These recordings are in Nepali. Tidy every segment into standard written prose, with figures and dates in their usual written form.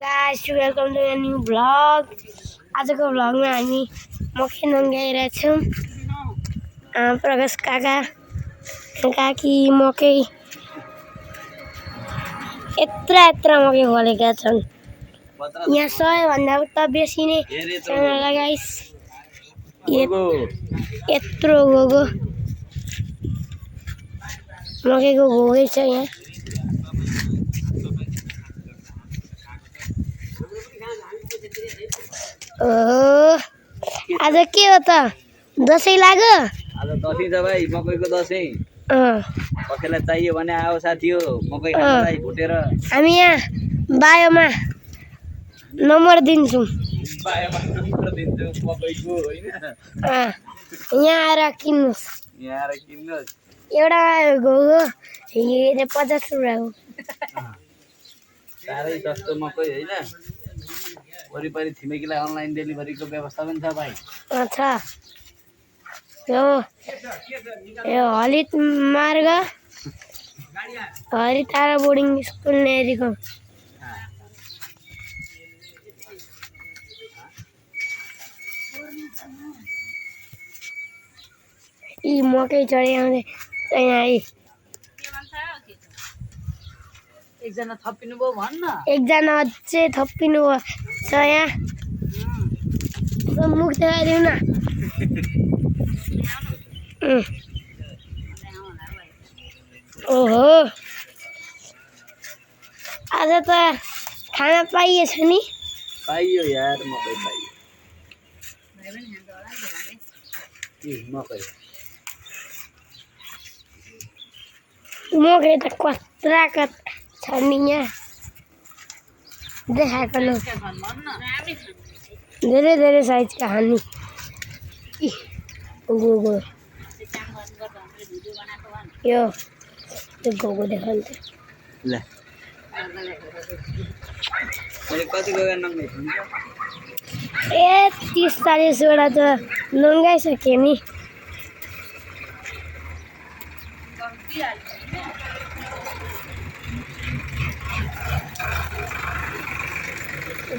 Guys, welcome to a new vlog. आजको भ्लगमा हामी मकै नङ्गाइरहेछौँ। प्रकाश काका काकी मकै यत्रा मकै फलेका छन्। यहाँ सबैभन्दा उता बेसी नै गाइस यत्रो गोगो मकैको गोगै छ यहाँ। आज के हो त दसैँ लाग्यो? आज दसैँ छ भाइ, मकैको दसैँ। कसैलाई चाहियो भने आओ साथी हो, मकै खानलाई भुटेर। हामी यहाँ बायोमा नम्बर दिन्छौँ। बायोमा नम्बर दिन्छौँ मकैको होइन। यहाँ आएर किन्नुहोस्। यहाँ आएर किन्नुहोस्। एउटा घोगो 50 रुपियाँ हो। साह्रै सस्तो मकै होइन। वरिपरि छिमेकीलाई अनलाइन डेलिभरीको व्यवस्था पनि छ भाइ। अच्छा, यो हलित मार्ग हरितारा बोर्डिङ स्कुल नेरीको यी मकै चढी आउँदै यहाँ आइ। एकजना थपिनु भयो भन्न। एकजना अझै थपिनु छ यहाँ। मुख देखाइदिउँ न। ओहो, आज त खाना पाइएछ नि? पाइयो यार, मकै पाइयो। मकै त कत्रा छ नि यहाँ देखाएको न। धेरै साइजका हानी गोगो यो गोगो देखाउँछ। ल कति गोगा नङ्गाइ हुन्छ? 30-40 वटा त नङ्गाइसक्यो नि।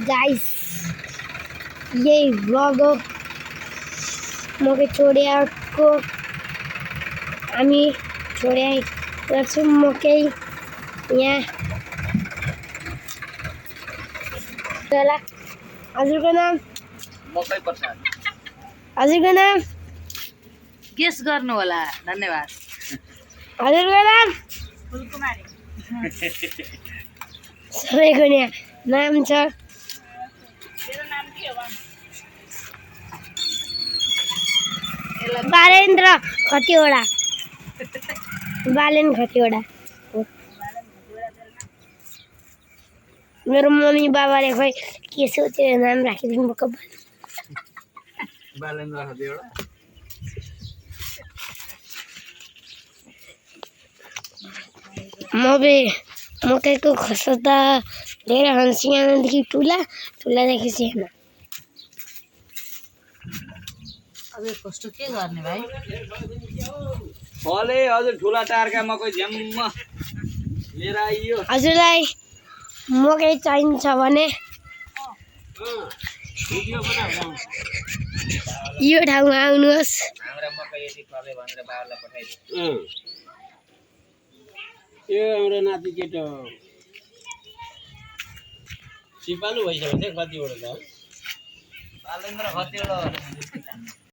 गाइस, यही भ्लग हो मकै छोडिआएको। हामी छोडिआइरहेछौँ मकै यहाँ। हजुरको नाम? मकै प्रसाद। हजुरको नाम? गेस गर्नु होला। धन्यवाद। हजुरको नाम? फुलकुमारी। सबैको यहाँ नाम छ। मेरो नाम के हो? बालेन्द्र खतिवडा। बालेन खतिवडा। मेरो मम्मी बाबाले खोइ के सोचेर नाम राखिदिनु भएको। बालेन्द्र खतिवडा। मकैको खस त धेरै सानोदेखि ठुलादेखि सानो। अब यो कस्तो के गर्ने भाइ? फले हजुर, ठुला टारका मकै झ्याम्म लिएर आइयो। हजुरलाई मकै चाहिन्छ भने यो ठाउँमा आउनुहोस्। हाम्रा मकै यति फले भनेर बाबालाई पठाइदिनु। यो हाम्रो नाति केटो सिपालु भइसक्यो कतिवटा त। बालेन्द्र खतिवडा